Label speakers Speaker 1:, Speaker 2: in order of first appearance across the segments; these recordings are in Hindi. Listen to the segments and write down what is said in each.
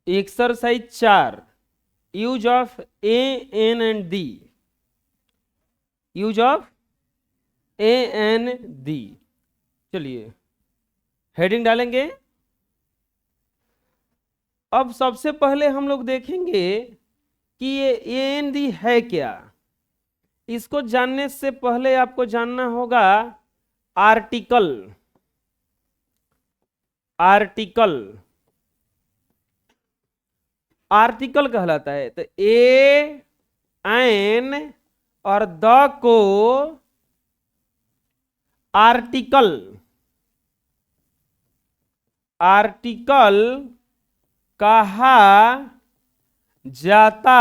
Speaker 1: Exercise 4, use of a an and the, use of a an the. चलिए हेडिंग डालेंगे। अब सबसे पहले हम लोग देखेंगे कि ये ए एन दी है क्या। इसको जानने से पहले आपको जानना होगा आर्टिकल। आर्टिकल आर्टिकल कहलाता है। तो ए एन और द को आर्टिकल, आर्टिकल कहा जाता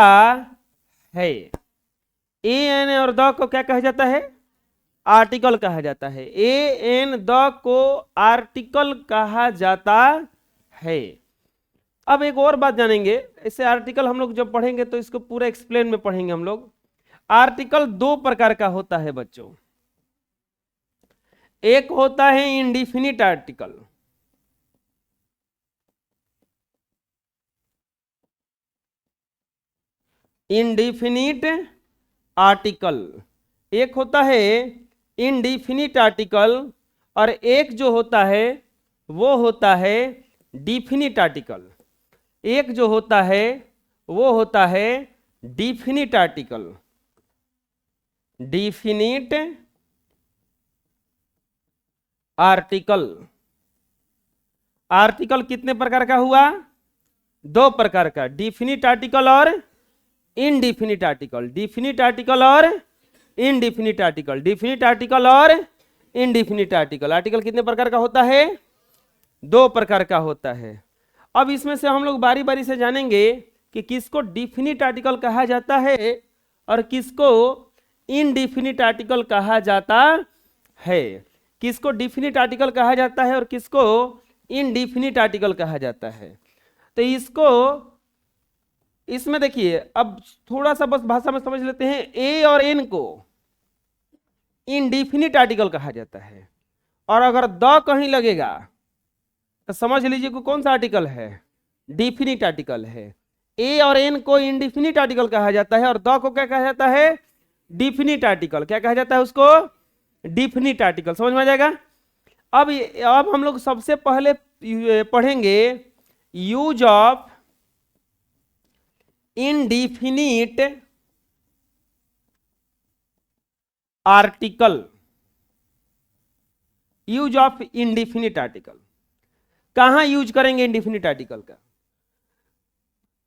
Speaker 1: है। ए एन और द को क्या कहा जाता है? आर्टिकल कहा जाता है। ए एन द को आर्टिकल कहा जाता है। अब एक और बात जानेंगे, ऐसे आर्टिकल हम लोग जब पढ़ेंगे तो इसको पूरा एक्सप्लेन में पढ़ेंगे हम लोग। आर्टिकल दो प्रकार का होता है बच्चों। एक होता है इंडिफिनिट आर्टिकल, इंडिफिनिट आर्टिकल। एक होता है इंडिफिनिट आर्टिकल और एक जो होता है वो होता है डिफिनिट आर्टिकल। एक जो होता है वो होता है definite article. Definite article. Article कितने प्रकार का हुआ? दो प्रकार का, डिफिनिट आर्टिकल और इनडिफिनिट आर्टिकल। डिफिनिट आर्टिकल और इनडिफिनिट आर्टिकल। डिफिनिट आर्टिकल और इनडिफिनिट आर्टिकल। आर्टिकल कितने प्रकार का होता है? दो प्रकार का होता है। अब इसमें से हम लोग बारी बारी से जानेंगे कि किसको डिफिनिट आर्टिकल कहा जाता है और किसको इनडिफिनिट आर्टिकल कहा जाता है। किसको डिफिनिट आर्टिकल कहा जाता है और किसको इनडिफिनिट आर्टिकल कहा जाता है। तो इसको, इसमें देखिए, अब थोड़ा सा बस भाषा में समझ लेते हैं। ए और एन को इनडिफिनिट आर्टिकल कहा जाता है और अगर द कहीं लगेगा तो समझ लीजिए कि कौन सा आर्टिकल है? डिफिनिट आर्टिकल है। ए और एन को इनडिफिनिट आर्टिकल कहा जाता है और द को क्या कहा जाता है? Definite article. क्या कहा जाता है उसको? Definite article. समझ में आ जाएगा। अब हम लोग सबसे पहले पढ़ेंगे use of indefinite article. Use of indefinite article कहां यूज करेंगे? इंडिफिनिट आर्टिकल का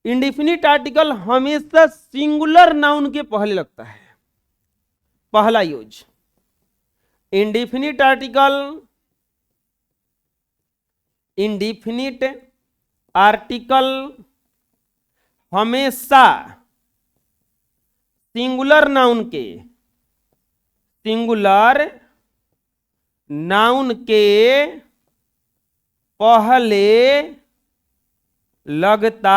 Speaker 1: इंडिफिनिट आर्टिकल हमेशा सिंगुलर नाउन के पहले लगता है। पहला use indefinite article, indefinite article हमेशा सिंगुलर नाउन के, सिंगुलर नाउन के पहले लगता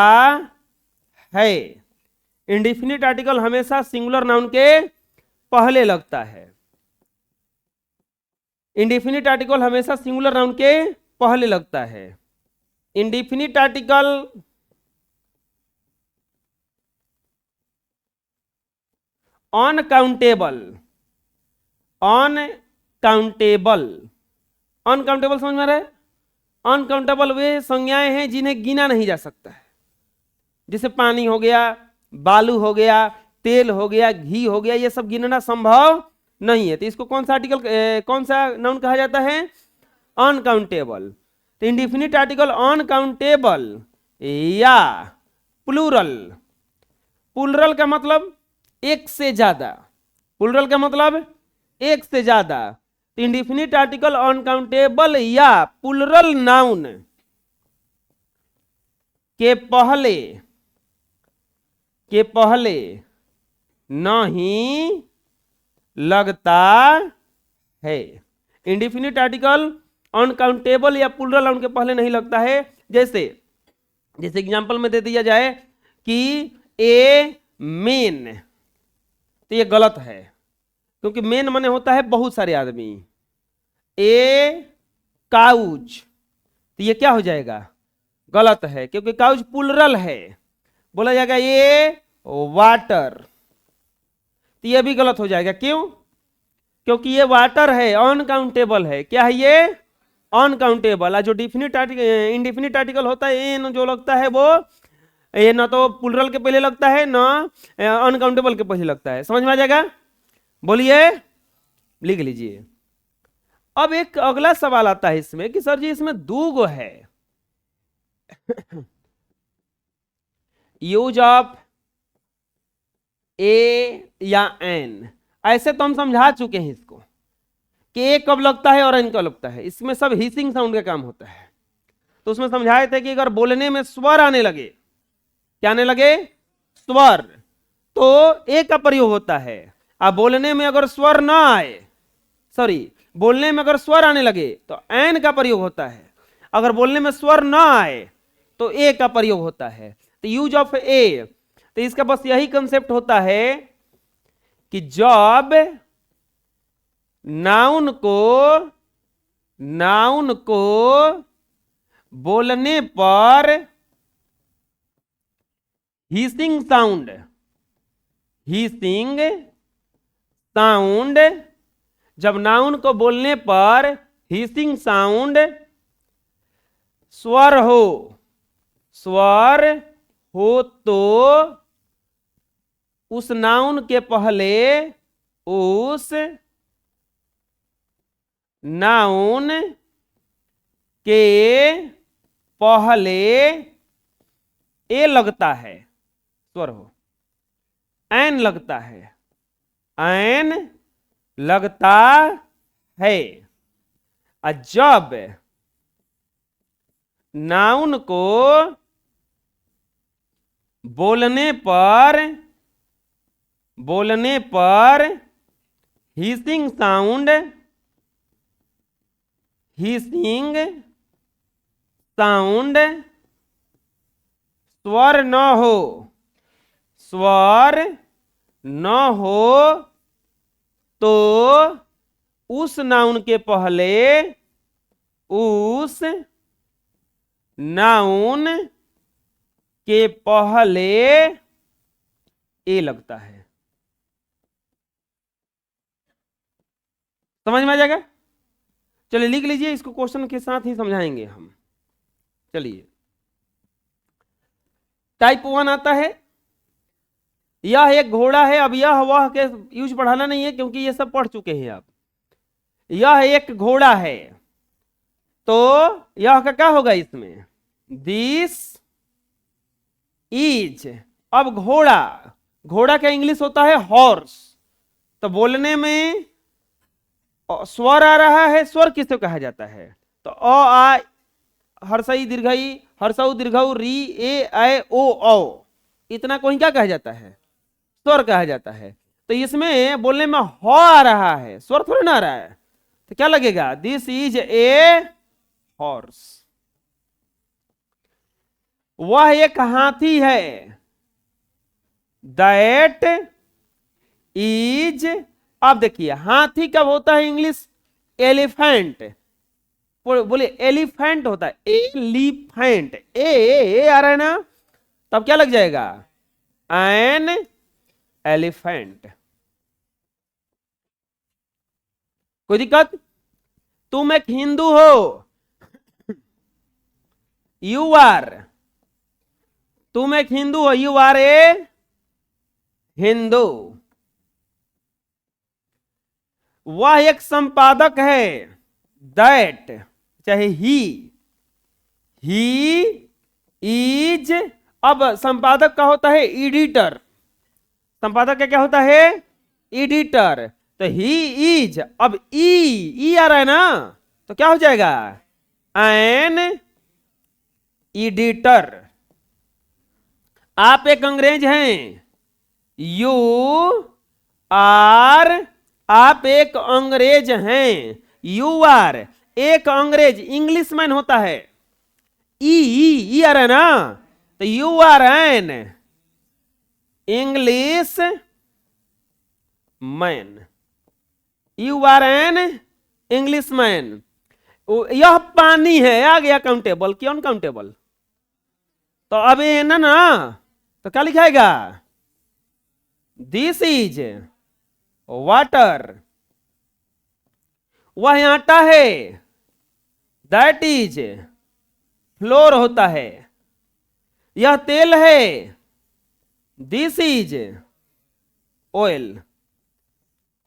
Speaker 1: है। इंडिफिनिट आर्टिकल हमेशा सिंगुलर नाउन के पहले लगता है। इंडिफिनिट आर्टिकल हमेशा सिंगुलर नाउन के पहले लगता है। Indefinite article uncountable, uncountable, uncountable समझ में आ रहा है? अनकाउंटेबल वे संज्ञाएं हैं जिन्हें गिना नहीं जा सकता है। जैसे पानी हो गया, बालू हो गया, तेल हो गया, घी हो गया, ये सब गिनना संभव नहीं है। तो इसको कौन सा आर्टिकल, कौन सा नाउन कहा जाता है? अनकाउंटेबल। तो इंडिफिनिट आर्टिकल अनकाउंटेबल या प्लूरल। प्लूरल का मतलब एक से ज्यादा। प्लूरल का मतलब एक से ज्यादा। तो इंडिफिनिट आर्टिकल अनकाउंटेबल या प्लूरल नाउन के पहले नहीं लगता है। इंडिफिनिट आर्टिकल अनकाउंटेबल या प्लूरल नाउन के पहले नहीं लगता है। जैसे एग्जांपल में दे दिया जाए कि ए मेन, तो ये गलत है क्योंकि मेन माने होता है बहुत सारे आदमी। ए काउच, तो ये क्या हो जाएगा? गलत है, क्योंकि काउच प्लुरल है, बोला जाएगा ये वाटर, तो ये भी गलत हो जाएगा। क्यों? क्योंकि ये वाटर है, अनकाउंटेबल है। क्या है ये? अनकाउंटेबल। जो डिफिनिट आर्टिकल, इनडिफिनिट आर्टिकल होता है, एन जो लगता है वो ये ना तो प्लुरल के पहले लगता है ना अनकाउंटेबल के पहले लगता है। समझ में आ जाएगा? बोलिए, लिख लीजिए। अब एक अगला सवाल आता है इसमें कि सर जी इसमें दो गो है, यूज ऑफ ए या एन। ऐसे तो हम समझा चुके हैं इसको कि ए कब लगता है और एन कब लगता है। इसमें सब हिसिंग साउंड का काम होता है। तो उसमें समझाए थे कि अगर बोलने में स्वर आने लगे, क्या आने लगे? स्वर, तो ए का प्रयोग होता है। अब बोलने में अगर स्वर ना आए, सॉरी, बोलने में अगर स्वर आने लगे तो एन का प्रयोग होता है। अगर बोलने में स्वर ना आए तो ए का प्रयोग होता है। तो यूज ऑफ ए, तो इसका बस यही कंसेप्ट होता है कि जब नाउन को बोलने पर हिसिंग साउंड, जब नाउन को बोलने पर हिसिंग साउंड स्वर हो तो उस नाउन के पहले उस नाउन के पहले ए लगता है, स्वर हो, एन लगता है, एन लगता है। जब नाउन को बोलने पर हिसिंग साउंड स्वर न हो तो उस नाउन के पहले ए लगता है। समझ में आ जाएगा? चलिए लिख लीजिए, इसको क्वेश्चन के साथ ही समझाएंगे हम। चलिए, टाइप 1 आता है, यह एक घोड़ा है। अब यह वह के यूज पढ़ाना नहीं है क्योंकि ये सब पढ़ चुके हैं आप। यह एक घोड़ा है, तो यह का क्या होगा इसमें? This is. अब घोड़ा का इंग्लिश होता है हॉर्स। तो बोलने में स्वर आ रहा है, स्वर किसको कहा जाता है? तो अ आ हर्षई दीर्घई, हर्षऊ दीर्घऊ, री ए ऐ ओ औ, इतना को ही क्या कहा जाता है? स्वर कहा जाता है। तो इसमें बोलने में ह आ रहा है, स्वर थोड़ी ना आ रहा है, तो क्या लगेगा? This is a horse. वह एक हाथी है, दैट इज। अब देखिए, हाथी कब होता है इंग्लिश? एलिफेंट। बोले एलिफेंट होता है, एलिफेंट, ए आ रहा है ना, तब क्या लग जाएगा? An elephant. कोई दिक्कत? तुम एक हिंदू हो, यू आर। तुम एक हिंदू हो, यू आर ए हिंदू। वह एक संपादक है, दैट, चाहे ही इज। अब संपादक का होता है एडिटर। संपादक का क्या होता है? एडिटर। तो ही इज, अब ई आ रहा है ना, तो क्या हो जाएगा? An editor. आप एक अंग्रेज हैं, यू आर। आप एक अंग्रेज हैं, यू आर। एक अंग्रेज इंग्लिश मैन होता है, ई आ रहा है ना, तो you are an English man. You are an English man. यह पानी है, आ गया काउंटेबल कि अनकाउंटेबल? तो अब ये ना ना, तो क्या लिखाएगा? This is water. वह आटा है, दैट इज फ्लोर होता है। यह तेल है, दिस इज ऑयल।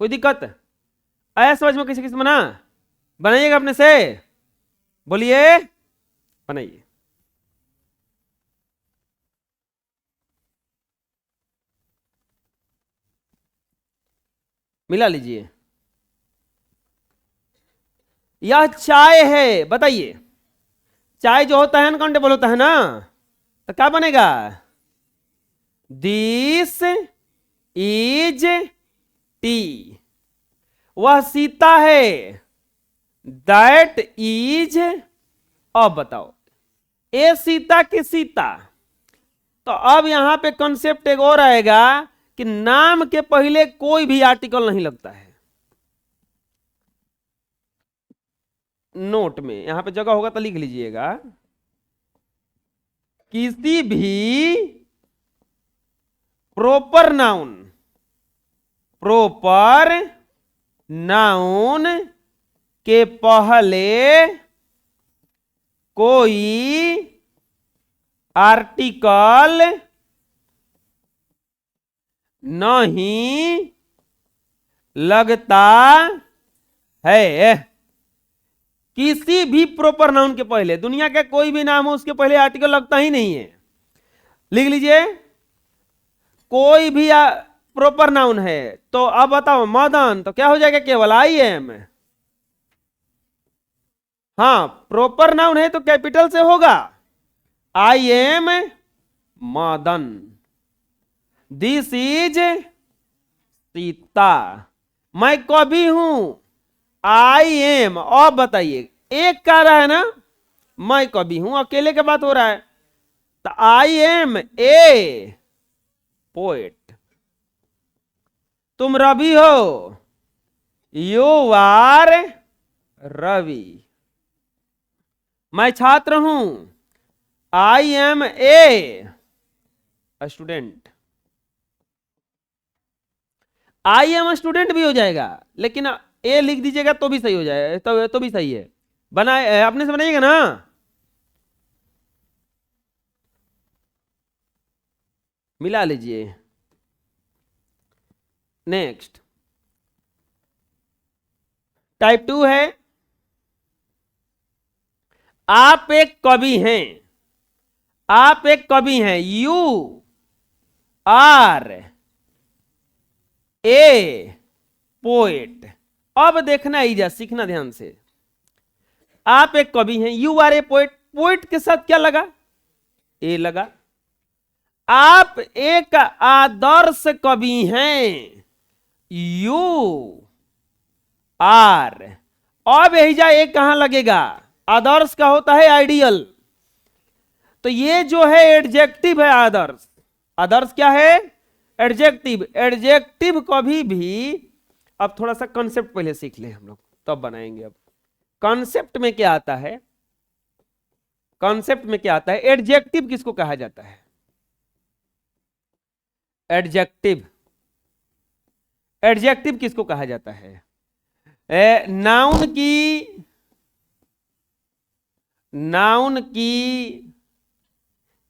Speaker 1: कोई दिक्कत आया समझ में? किसी किसी में ना? बनाइएगा अपने से, बोलिए, बनाइए। मिला लीजिए। यह चाय है, बताइए। चाय जो होता है अनकाउंटेबल होता है ना, तो क्या बनेगा? This is T. वह सीता है, दैट इज। अब बताओ, ए सीता की सीता। तो अब यहां पे कॉन्सेप्ट एक और आएगा कि नाम के पहले कोई भी आर्टिकल नहीं लगता है। नोट में यहां पे जगह होगा तो लिख लीजिएगा, किसी भी प्रोपर नाउन के पहले कोई आर्टिकल नहीं लगता है। किसी भी प्रोपर नाउन के पहले, दुनिया का कोई भी नाम हो उसके पहले आर्टिकल लगता ही नहीं है। लिख लीजिए, कोई भी प्रोपर नाउन है। तो अब बताओ मदन, तो क्या हो जाएगा? केवल आई एम। हाँ, प्रोपर नाउन है तो कैपिटल से होगा, I am Madan. This is Sita. मैं कवि हूं, आई एम। अब बताइए, एक कह रहा है ना मैं कवि हूं, अकेले के बात हो रहा है, तो आई एम ए पोएट। तुम रवि हो, यू आर रवि। मैं छात्र हूं, I am a student. I am student भी हो जाएगा, लेकिन ए लिख दीजिएगा तो भी सही हो जाएगा, तो भी सही है। बनाए अपने से बनाइएगा ना। मिला लीजिए। नेक्स्ट टाइप 2 है, आप एक कवि हैं। आप एक कवि हैं, यू आर ए पोएट। अब देखना इजा, सीखना ध्यान से। आप एक कवि हैं, you are a poet. Poet के साथ क्या लगा? ए लगा। आप एक आदर्श कवि हैं, यू आर। अब यही जा एक कहां लगेगा? आदर्श का होता है आइडियल, तो ये जो है एडजेक्टिव है आदर्श। आदर्श क्या है? एडजेक्टिव। एडजेक्टिव कभी भी, अब थोड़ा सा कॉन्सेप्ट पहले सीख ले हम लोग, तब बनाएंगे। अब कॉन्सेप्ट में क्या आता है? कॉन्सेप्ट में क्या आता है? एडजेक्टिव किसको कहा जाता है? एडजेक्टिव। एडजेक्टिव किसको कहा जाता है? नाउन की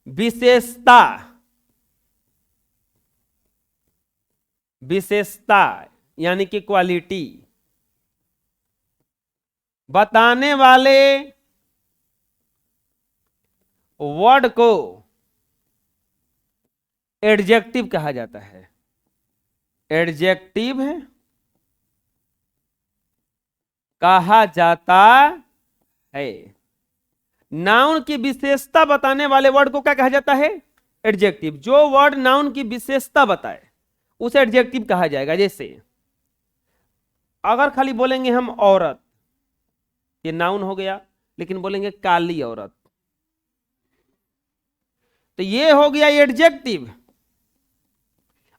Speaker 1: विशेषता, विशेषता यानी कि क्वालिटी बताने वाले वर्ड को एडजेक्टिव कहा जाता है। एडजेक्टिव कहा जाता है। नाउन की विशेषता बताने वाले वर्ड को क्या कहा जाता है? एडजेक्टिव। जो वर्ड नाउन की विशेषता बताए उसे एडजेक्टिव कहा जाएगा। जैसे अगर खाली बोलेंगे हम औरत, ये नाउन हो गया, लेकिन बोलेंगे काली औरत, तो ये हो गया एडजेक्टिव।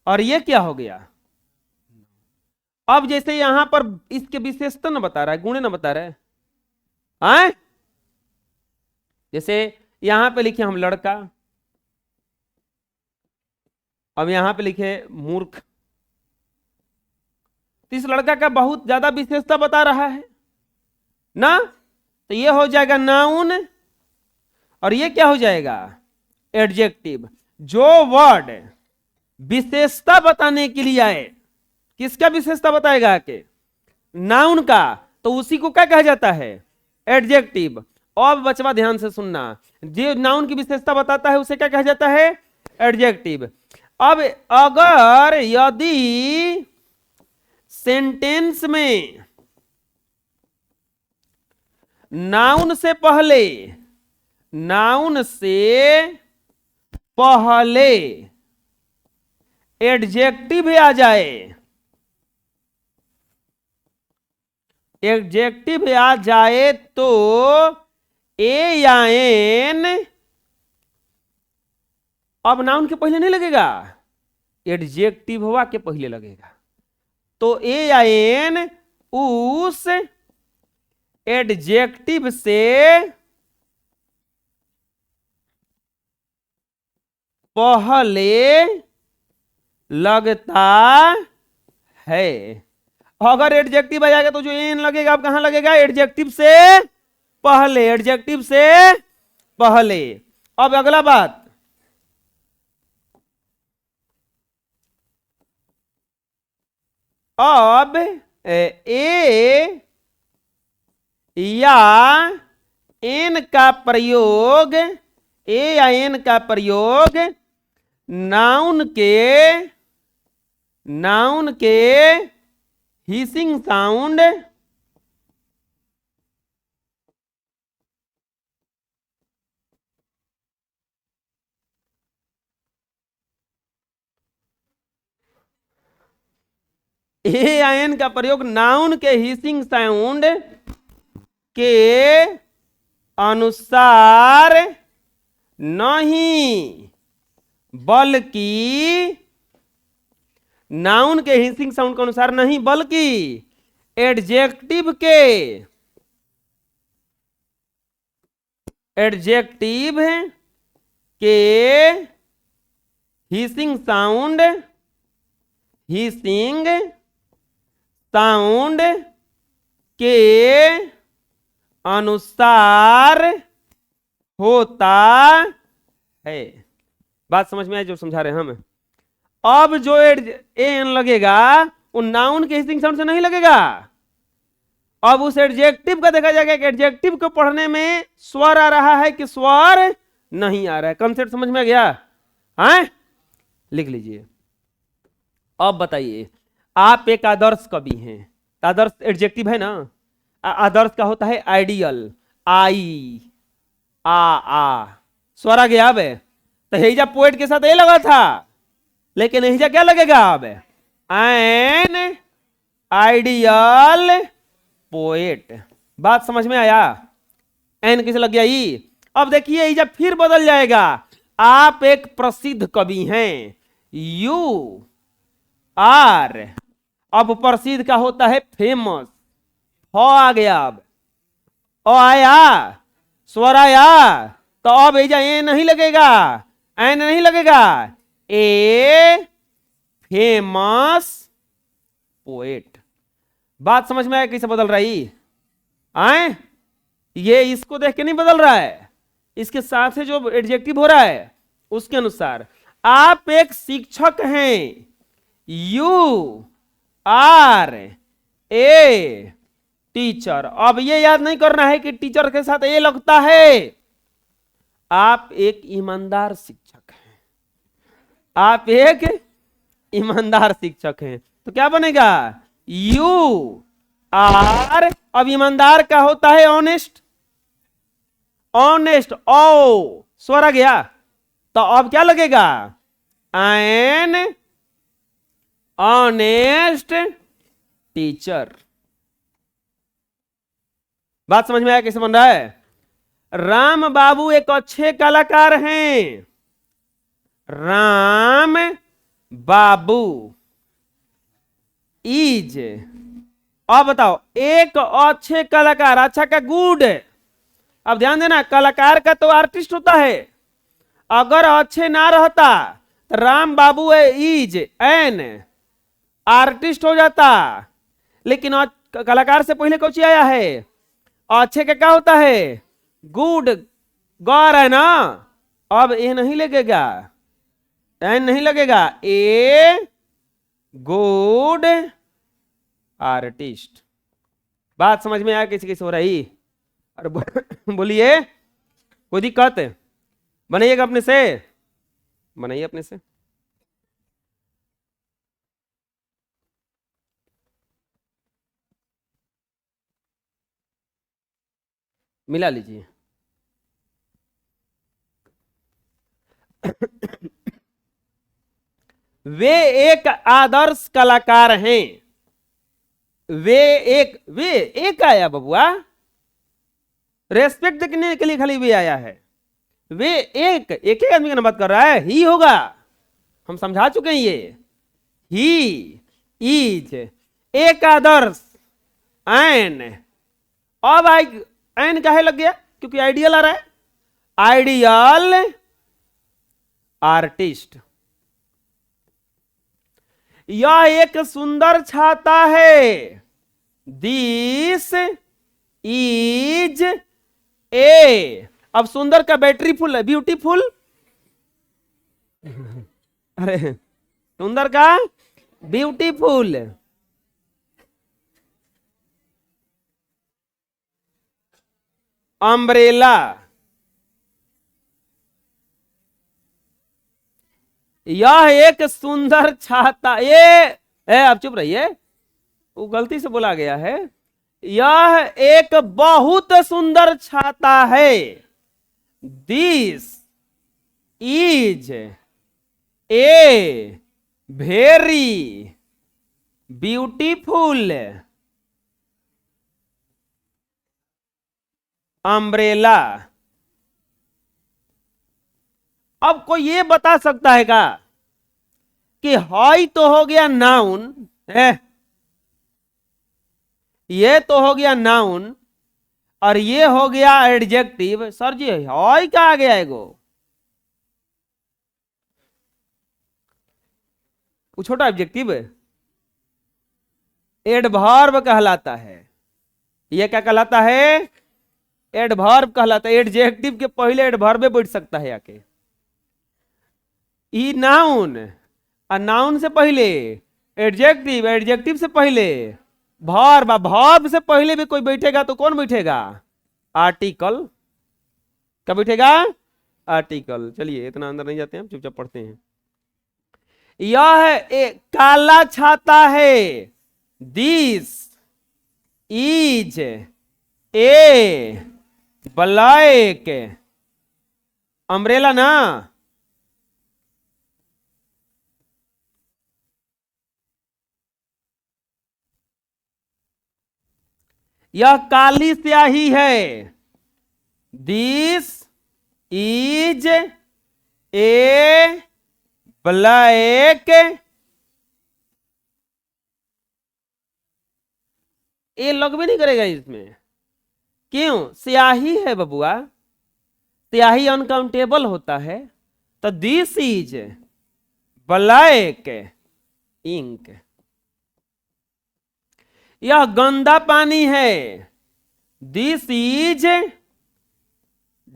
Speaker 1: और ये क्या हो गया? अब जैसे यहां पर इसके विशेषता ना बता रहा है, गुण ना बता रहा है, आए? जैसे यहां पे लिखे हम लड़का, अब यहां पे लिखे मूर्ख, तो इस लड़का का बहुत ज्यादा विशेषता बता रहा है ना, तो ये हो जाएगा नाउन, और ये क्या हो जाएगा एडजेक्टिव। जो वर्ड विशेषता बताने के लिए आए, किसका विशेषता बताएगा आके, नाउन का, तो उसी को क्या कहा जाता है एडजेक्टिव। अब बचवा ध्यान से सुनना, जो नाउन की विशेषता बताता है उसे क्या कहा जाता है एडजेक्टिव। अब अगर यदि सेंटेंस में नाउन से पहले एडजेक्टिव आ जाए, एडजेक्टिव आ जाए तो ए या एन अब नाउन के पहले नहीं लगेगा, एडजेक्टिव हुआ के पहले लगेगा। तो ए या एन उस एडजेक्टिव से पहले लगता है। अगर एडजेक्टिव आ जाएगा तो जो एन लगेगा अब कहां लगेगा एडजेक्टिव से पहले, एडजेक्टिव से पहले। अब अगला बात, अब ए या एन का प्रयोग, ए या एन का प्रयोग नाउन के हिसिंग साउंड ए या एन का प्रयोग नाउन के हिसिंग साउंड के अनुसार नहीं, बल्कि नाउन के हिसिंग साउंड के अनुसार नहीं, बल्कि एडजेक्टिव के हिसिंग साउंड के अनुसार होता है। बात समझ में आई जो समझा रहे हैं हम। अब जो एन लगेगा वो नाउन के हिसिंग साउंड से नहीं लगेगा, अब उस एडजेक्टिव का देखा जाएगा कि एडजेक्टिव को पढ़ने में स्वर आ रहा है कि स्वर नहीं आ रहा है। कंसेप्ट समझ में आ गया? हैं, लिख लीजिए। अब बताइए, आप एक आदर्श कवि हैं, आदर्श एडजेक्टिव है ना, आदर्श का होता है आइडियल, आई आ स्वर आ गया। अब तो हेजा पोएट के साथ ये लगा था, लेकिन हेजा क्या लगेगा अब एन आइडियल पोएट। बात समझ में आया? एन किसे लग गया ई। अब देखिए हेजा फिर बदल जाएगा, आप एक प्रसिद्ध कवि हैं, यू आर, अब प्रसिद्ध का होता है फेमस, हो आ गया, अब ओ आया, स्वर आया, तो अब एजा ए नहीं लगेगा, एन नहीं लगेगा, ए फेमस पोएट। बात समझ में आया कैसे बदल रही? आए, ये इसको देख के नहीं बदल रहा है, इसके साथ से जो एडजेक्टिव हो रहा है उसके अनुसार। आप एक शिक्षक हैं, यू आर ए टीचर। अब ये याद नहीं करना है कि टीचर के साथ ए लगता है। आप एक ईमानदार शिक्षक हैं, आप एक ईमानदार शिक्षक हैं, तो क्या बनेगा यू आर। अब ईमानदार का होता है ऑनेस्ट, ऑनेस्ट ओ स्वर आ गया, तो अब क्या लगेगा एन ऑनेस्ट टीचर। बात समझ में आया कैसे बन रहा है? राम बाबू एक अच्छे कलाकार हैं, राम बाबू इज। अब बताओ, एक अच्छे कलाकार, अच्छा का गुड। अब ध्यान देना, कलाकार का तो आर्टिस्ट होता है, अगर अच्छे ना रहता तो राम बाबू इज एन आर्टिस्ट हो जाता, लेकिन कलाकार से पहले कौन आया है? अच्छे का क्या होता है? गुड। गौर है ना? अब ए नहीं लगेगा, एन नहीं लगेगा, ए गुड आर्टिस्ट। बात समझ में आया किसी किसी हो रही? अरे बोलिए, कोई दिक्कत? बनाइएगा अपने से, बनाइए अपने से। मिला लीजिए। वे एक आदर्श कलाकार हैं। वे एक आया बबुआ, रेस्पेक्ट देने के लिए खाली वे आया है। वे एक एक ही आदमी का बात कर रहा है, ही होगा, हम समझा चुके हैं ये। ही इज एक आदर्श एन। अब आई एन काहे लग गया? क्योंकि आइडियल आ रहा है, आइडियल आर्टिस्ट। यह एक सुंदर छाता है। This is a. अब सुंदर का बैटरी फुल है, ब्यूटीफुल। अरे सुंदर का ब्यूटीफुल। अम्ब्रेला। यह एक सुंदर छाता, ये आप चुप रहिए, वो गलती से बोला गया है। यह एक बहुत सुंदर छाता है। This is a very beautiful umbrella. अब कोई ये बता सकता है क्या कि हाई तो हो गया नाउन है, ये तो हो गया नाउन, और ये हो गया एडजेक्टिव। सर जी हाई क्या आ गया एगो? वो छोटा एडजेक्टिव एडवर्ब कहलाता है। ये क्या कहलाता है? एडवर्ब कहलाता है। एडजेक्टिव के पहले एडवर्ब बैठ सकता है आके। ई नाउन, और नाउन से पहले एडजेक्टिव, एडजेक्टिव से पहले वर्ब, वर्ब से पहले भी कोई बैठेगा तो कौन बैठेगा? आर्टिकल। क्या बैठेगा? आर्टिकल। चलिए इतना अंदर नहीं जाते हैं, चुपचाप पढ़ते हैं। यह एक काला छाता है। This is a black umbrella ना। यह काली स्याही है। This is a black. ये लग भी नहीं करेगा इसमें, क्यों? स्याही है बबुआ, स्याही अनकाउंटेबल होता है। तो दिस इज ब्लैक इंक। यह गंदा पानी है। This is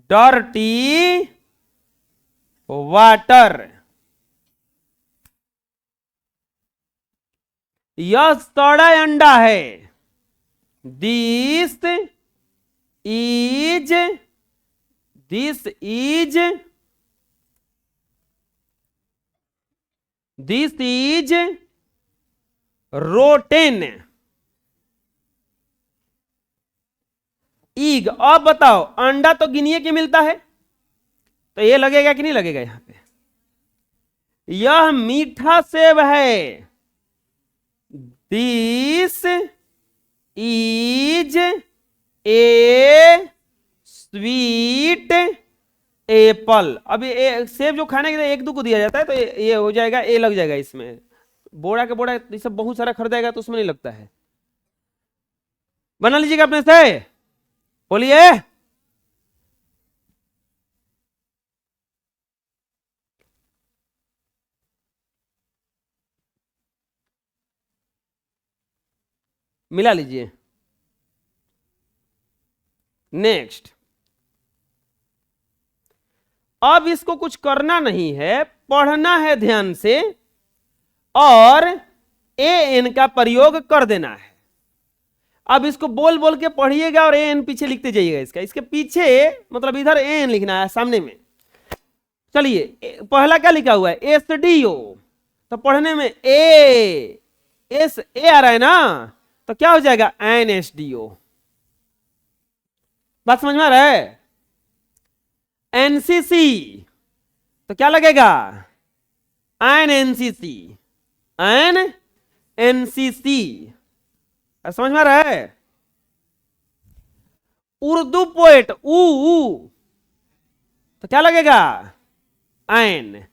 Speaker 1: dirty water. यह सड़ा अंडा है। This is rotten egg. अब बताओ, अंडा तो गिनिए के मिलता है, तो ये लगेगा कि नहीं लगेगा? यहां पे यह मीठा सेब है। This is a sweet Apple. अब ये सेब जो खाने के लिए एक दो को दिया जाता है, तो ये हो जाएगा, ए लग जाएगा इसमें। बोड़ा के बोड़ा ये सब बहुत सारा खरीदेगा तो उसमें नहीं लगता है। बना लीजिएगा अपने से, बोलिए। मिला लीजिए। नेक्स्ट, अब इसको कुछ करना नहीं है, पढ़ना है ध्यान से और ए एन का प्रयोग कर देना है। अब इसको बोल बोल के पढ़िएगा और ए एन पीछे लिखते जाइएगा। इसके पीछे मतलब इधर ए एन लिखना है सामने में। चलिए, पहला क्या लिखा हुआ है? S D O. तो पढ़ने में ए एस ए आ रहा है ना, तो क्या हो जाएगा? An S D O. बात समझ में आ रहा है? एनसीसी तो क्या लगेगा? An NCC, an NCC. समझ में आ रहा है? उर्दू पोएट ऊ तो क्या लगेगा? An.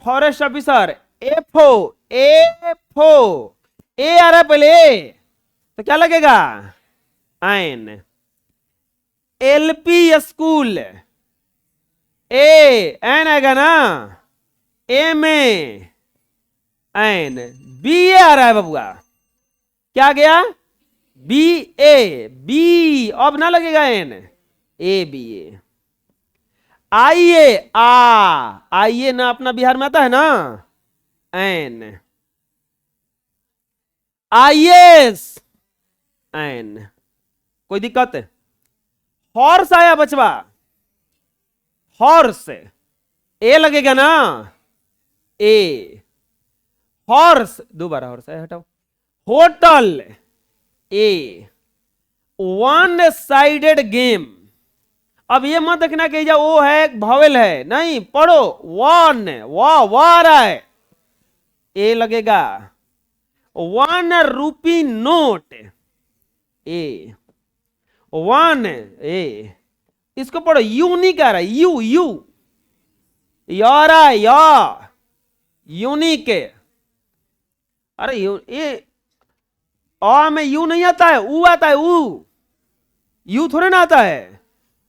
Speaker 1: Forest officer FO, FO E आ रहा है पहले, तो क्या लगेगा? An. LP school a an आएगा ना, ए में एन। बी ए आ रहा है बबुआ, क्या गया? बी ए, बी अब ना लगेगा एन, ए बी ए। आइए आइए ना, अपना बिहार में आता है ना, एन। IAS N. कोई दिक्कत? हॉर्स आया बचवा, हॉर्स ए लगेगा ना, ए। हॉर्स दोबारा हॉर्स आया, हटाओ। Hotel a. One sided game. अब ये मत देखना कि वो है भावेल है, नहीं, पढ़ो वन, वाह रहा है, ए लगेगा। 1 रूपी नोट ए, 1 ए। इसको पढ़ो, यू नहीं कह रहा, यू यू यारा या यूनिक। अरे ये आ में यू नहीं आता है, ऊ आता है, ऊ यू थोड़े ना आता है।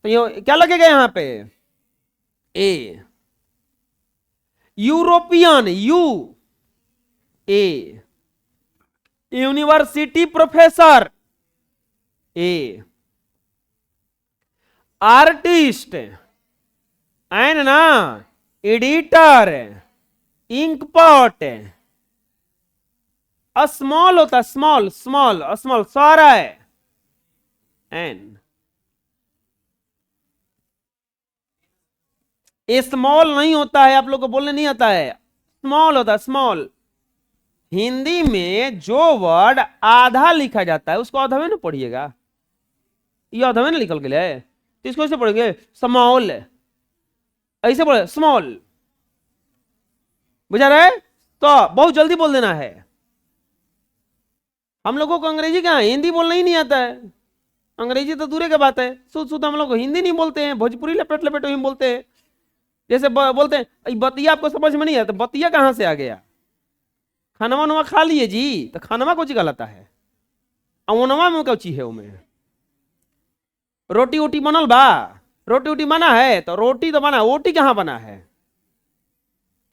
Speaker 1: तो ये क्या लगेगा यहां पे? A. European U a. University professor a. Artist an ना, एडिटर, इंक पॉट। स्मॉल होता है, स्मॉल स्मॉल स्मॉल, सारा है एन। स्मॉल नहीं होता है, आप लोग को बोलने नहीं आता है, स्मॉल होता है, स्मॉल। हिंदी में जो वर्ड आधा लिखा जाता है उसको आधा में ना पढ़िएगा, ये आधा में ना लिखल गया है, तो इसको ऐसे पढ़ेंगे स्मॉल, ऐसे पढ़े स्मॉल। बुझा रहा है? तो बहुत जल्दी बोल देना है। हम लोगों को अंग्रेजी कहाँ, हिंदी बोलना ही नहीं आता है। अंग्रेजी तो दूर की बात है, शुद्ध शुद्ध हम लोग हिंदी नहीं बोलते हैं, भोजपुरी लपेट लपेट ही बोलते हैं। जैसे बोलते हैं बतिया, आपको समझ में नहीं आता, बतिया कहां से आ गया? खानवा नुमा खा लिए जी, तो खानवा को गलता है, अवनवा में कौची है? उमें रोटी वोटी बनल बा, रोटी वोटी बना है, तो रोटी तो बना, ओटी कहाँ बना है?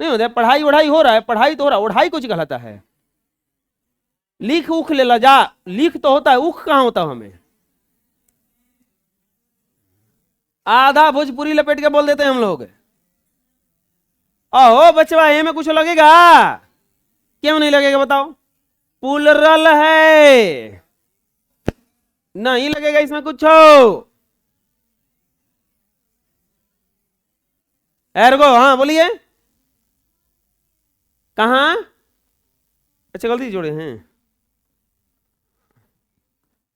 Speaker 1: नहीं होता। पढ़ाई वढ़ाई हो रहा है, पढ़ाई तो हो रहा है, ओढ़ाई कुछ गलता है। लिख उख ले ला जा, लिख तो होता है, उख कहाँ होता है? हमें आधा भोजपुरी लपेट के बोल देते हैं हम लोग। आहो बचवा, ये में कुछ लगेगा? क्यों नहीं लगेगा बताओ? पुलरल है, नहीं लगेगा इसमें कुछ। एर्गो, हाँ बोलिए, कहां? अच्छा गलती जोड़े हैं,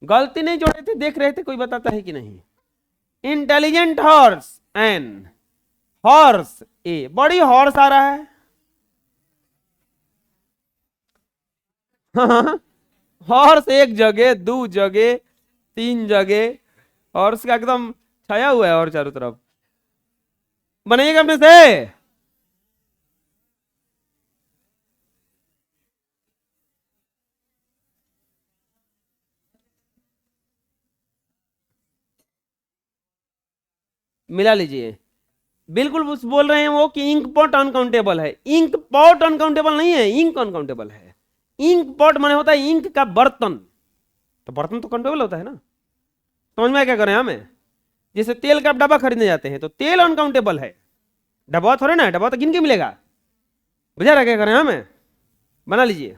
Speaker 1: गलती नहीं जोड़े थे, देख रहे थे कोई बताता है कि नहीं। इंटेलिजेंट हॉर्स एन, हॉर्स ए। बड़ी हॉर्स आ रहा है, हॉर्स एक जगह, 2 जगह, 3 जगह, हॉर्स का एकदम छाया हुआ है और चारों तरफ। बनेगा अपने से। मिला लीजिए। बिल्कुल बोल रहे हैं वो कि इंक पॉट अनकाउंटेबल है। इंक पॉट अनकाउंटेबल नहीं है, इंक अनकाउंटेबल है। इंक पॉट माने होता है इंक का बर्तन, तो बर्तन तो काउंटेबल होता है ना। समझ में क्या करें हमें, जैसे तेल का आप डब्बा खरीदने जाते हैं तो तेल अनकाउंटेबल है, डब्बा थोड़े ना, डब्बा तो गिन के मिलेगा। बुझा रहा क्या करें हमें, बना लीजिए।